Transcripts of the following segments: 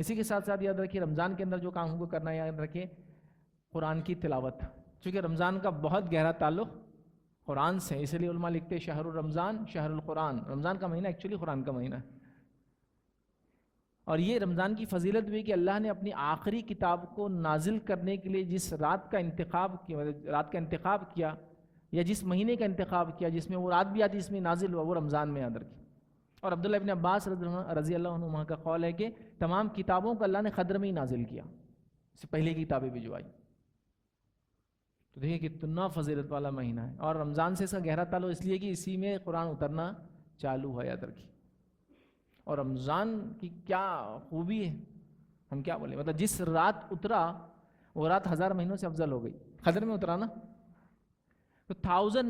اسی کے ساتھ ساتھ یاد رکھیے رمضان کے اندر جو کام ہم کو کرنا ہے، یاد رکھیے قرآن کی تلاوت، چونکہ رمضان کا بہت گہرا تعلق قرآن سے، اسی لیے علماء لکھتے ہیں شہر الرمضان شہر القرآن، رمضان کا مہینہ ایکچولی قرآن کا مہینہ ہے۔ اور یہ رمضان کی فضیلت بھی کہ اللہ نے اپنی آخری کتاب کو نازل کرنے کے لیے جس رات کا انتخاب کیا یا جس مہینے کا انتخاب کیا جس میں وہ رات بھی آتی جس میں نازل ہوا، وہ رمضان میں یاد رکھی۔ اور عبداللہ ابن عباس رضی اللہ عنہ کا قول ہے کہ تمام کتابوں کو اللہ نے قدر میں ہی نازل کیا، اس سے پہلے کی کتابیں بھی جو آئی۔ تو دیکھیں کتنا فضیلت والا مہینہ ہے، اور رمضان سے اس کا گہرا تعلق اس لیے کہ اسی میں قرآن اترنا چالو ہے، یاد رکھیے۔ اور رمضان کی کیا خوبی ہے، ہم کیا بولیں، مطلب جس رات اترا وہ رات 1000 مہینوں سے افضل ہو گئی، قدر میں اترا نا، تو 1000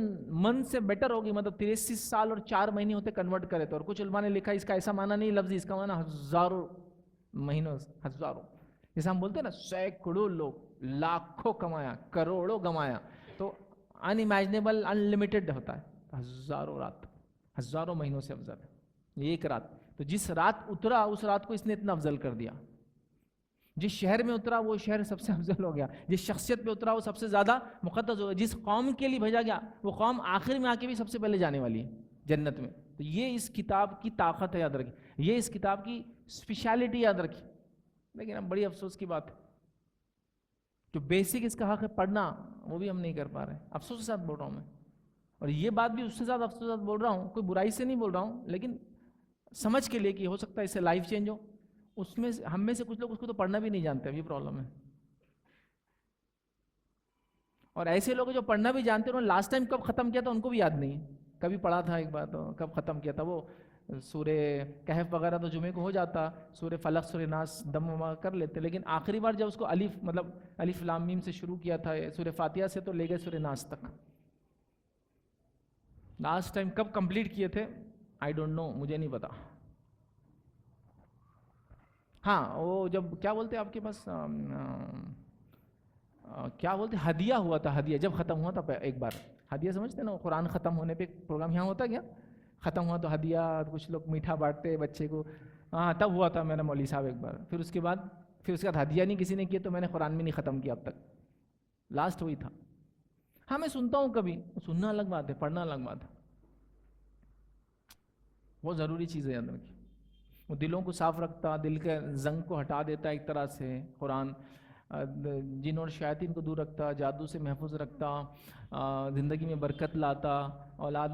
منتھ سے بیٹر ہوگی، مطلب 63 سال اور 4 مہینے ہوتے کنورٹ کرے تو۔ اور کچھ علماء نے لکھا اس کا ایسا معنی نہیں لفظی، اس کا معنی ہزاروں مہینوں، ہزاروں، جیسے ہم بولتے ہیں نا سینکڑوں لوگ، لاکھوں کمایا، کروڑوں کمایا، تو ان امیجنیبل ان لمیٹڈ ہوتا ہے، ہزاروں رات، ہزاروں مہینوں سے افضل ہے یہ ایک رات۔ تو جس رات اترا اس رات کو اس نے اتنا افضل کر دیا، جس شہر میں اترا وہ شہر سب سے افضل ہو گیا، جس شخصیت پہ اترا وہ سب سے زیادہ مقدس ہو گیا، جس قوم کے لیے بھیجا گیا وہ قوم آخر میں آ کے بھی سب سے پہلے جانے والی ہے جنت میں۔ تو یہ اس کتاب کی طاقت ہے، یاد رکھیں، یہ اس کتاب کی اسپیشلٹی یاد رکھیں۔ لیکن اب بڑی افسوس کی بات ہے، جو بیسک اس کا حق ہے پڑھنا وہ بھی ہم نہیں کر پا رہے، افسوس کے ساتھ بول رہا ہوں میں۔ اور یہ بات بھی اس سے زیادہ افسوس کے ساتھ بول رہا ہوں، کوئی برائی سے نہیں بول رہا ہوں، لیکن سمجھ کے لیے کہ ہو سکتا ہے اس سے لائف چینج ہو۔ اس میں ہم میں سے کچھ لوگ اس کو تو پڑھنا بھی نہیں جانتے، اب یہ پرابلم ہے۔ اور ایسے لوگ جو پڑھنا بھی جانتے ہیں انہوں نے لاسٹ ٹائم کب ختم کیا تھا ان کو بھی یاد نہیں ہے، کبھی پڑھا تھا ایک بار تو کب ختم کیا تھا۔ وہ سورہ کہف وغیرہ تو جمعے کو ہو جاتا، سورہ فلق سورہ ناس دم وما کر لیتے، لیکن آخری بار جب اس کو الف لام میم سے شروع کیا تھا سورہ فاتحہ سے، تو لے گئے سورہ ناس تک۔ لاسٹ ٹائم کب کمپلیٹ کیے تھے آئی ڈونٹ نو، مجھے نہیں پتا۔ ہاں وہ جب کیا بولتے آپ کے پاس کیا بولتے ہدیہ ہوا تھا، ہدیہ جب ختم ہوا تھا ایک بار، ہدیہ سمجھتے نا، قرآن ختم ہونے پہ پروگرام یہاں ہوتا کیا، ختم ہوا تو ہدیہ، کچھ لوگ میٹھا بانٹتے بچے کو، ہاں تب ہوا تھا میرا مولوی صاحب ایک بار۔ پھر اس کے بعد ہدیہ نہیں کسی نے کیا تو میں نے قرآن میں نہیں ختم کیا اب تک، لاسٹ وہی تھا۔ ہاں میں سنتا ہوں کبھی، سننا الگ بات ہے، پڑھنا الگ بات ہے، بہت ضروری چیز ہے یاد رکھیے۔ وہ دلوں کو صاف رکھتا، دل کے زنگ کو ہٹا دیتا ایک طرح سے قرآن، جن اور شیاطین کو دور رکھتا، جادو سے محفوظ رکھتا، زندگی میں برکت لاتا، اولاد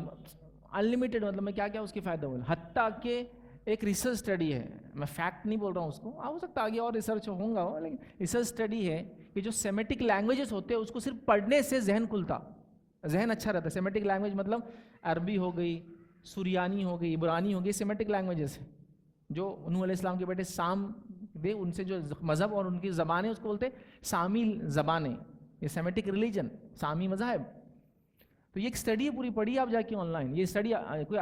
انلمیٹڈ، مطلب میں کیا کیا اس کے فائدہ ہوئے، حتیٰ کہ ایک ریسرچ اسٹڈی ہے، میں فیکٹ نہیں بول رہا ہوں اس کو، ہو سکتا آگے اور ریسرچ ہوں گا، لیکن ریسرچ اسٹڈی ہے کہ جو سیمیٹک لینگویجز ہوتے ہیں اس کو صرف پڑھنے سے ذہن کھلتا، ذہن اچھا رہتا ہے۔ سیمیٹک لینگویج مطلب عربی ہو گئی، سریانی ہو گئی، عبرانی ہو گئی، سیمیٹک لینگویجز ہیں، جو نوح علیہ السلام کے بیٹے سام دے، ان سے جو مذہب اور ان کی زبانیں اس کو بولتے سامی زبانیں، یہ سیمیٹک ریلیجن، سامی مذہب۔ تو یہ ایک اسٹڈی پوری پڑھی آپ جا کے آن لائن، یہ اسٹڈی کوئی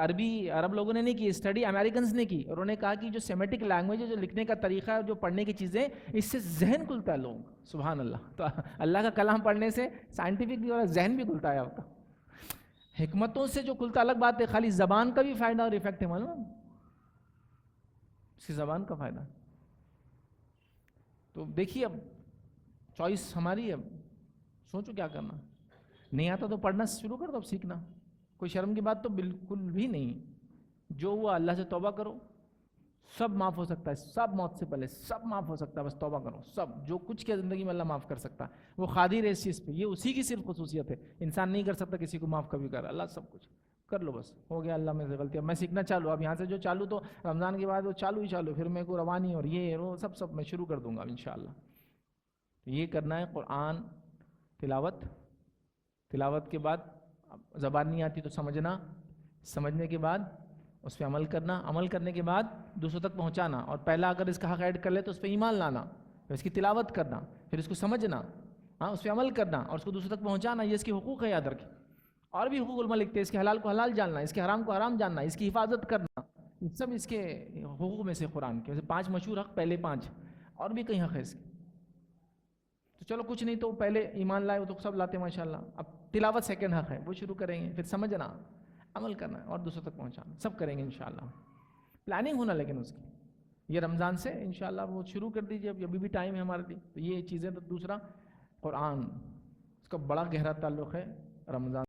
عرب لوگوں نے نہیں کی، اسٹڈی امریکنز نے کی، اور انہوں نے کہا کہ جو سیمیٹک لینگویج ہے، جو لکھنے کا طریقہ ہے، جو پڑھنے کی چیزیں، اس سے ذہن کھلتا ہے لوگوں کا، سبحان اللہ۔ تو اللہ کا کلام پڑھنے سے سائنٹیفک بھی اور ذہن بھی کھلتا ہے آپ کا، حکمتوں سے جو کھلتا الگ بات ہے، خالی زبان کا بھی فائدہ اور ایفیکٹ ہے، معلوم اس کی زبان کا فائدہ۔ تو دیکھیے اب چوائس ہماری ہے، اب سوچو کیا کرنا، نہیں آتا تو پڑھنا شروع کر دو، اب سیکھنا، کوئی شرم کی بات تو بالکل بھی نہیں، جو ہوا اللہ سے توبہ کرو، سب معاف ہو سکتا ہے، سب موت سے پہلے سب معاف ہو سکتا ہے، بس توبہ کرو، سب جو کچھ کیا زندگی میں اللہ معاف کر سکتا ہے، وہ قادر ہے اس چیز پہ، یہ اسی کی صرف خصوصیت ہے، انسان نہیں کر سکتا کسی کو معاف کبھی کر، اللہ سب کچھ کر لو، بس ہو گیا اللہ میں سے غلطی، اب میں سیکھنا چالو، اب یہاں سے جو چالو تو رمضان کے بعد وہ چالو ہی چالو، پھر میں کو روانی اور یہ وہ سب میں شروع کر دوں گا انشاءاللہ۔ یہ کرنا ہے قرآن تلاوت کے بعد زبان نہیں آتی تو سمجھنا، سمجھنے کے بعد اس پہ عمل کرنا، عمل کرنے کے بعد دوسروں تک پہنچانا، اور پہلا اگر اس کا حق ایڈ کر لے تو اس پہ ایمان لانا، پھر اس کی تلاوت کرنا، پھر اس کو سمجھنا، اس پہ عمل کرنا اور اس کو دوسروں تک پہنچانا، یہ اس کے حقوق ہے، یاد رکھیں۔ اور بھی حقوق علماء لکھتے ہیں، اس کے حلال کو حلال جاننا، اس کے حرام کو حرام جاننا، اس کی حفاظت کرنا، یہ سب اس کے حقوق میں سے قرآن کے 5 مشہور حق، پہلے 5 اور بھی کئی حق ہے اس کے۔ تو چلو کچھ نہیں تو پہلے ایمان لائے، وہ تو سب لاتے ہیں ماشاءاللہ، اب تلاوت سیکنڈ حق ہے، وہ شروع کریں گے، پھر سمجھنا، عمل کرنا اور دوسروں تک پہنچانا، سب کریں گے انشاءاللہ، پلاننگ ہونا لیکن اس کی یہ رمضان سے انشاءاللہ وہ شروع کر دیجئے، ابھی بھی ٹائم ہے ہمارے لیے. تو یہ چیزیں. تو دوسرا قرآن، اس کا بڑا گہرا تعلق ہے رمضان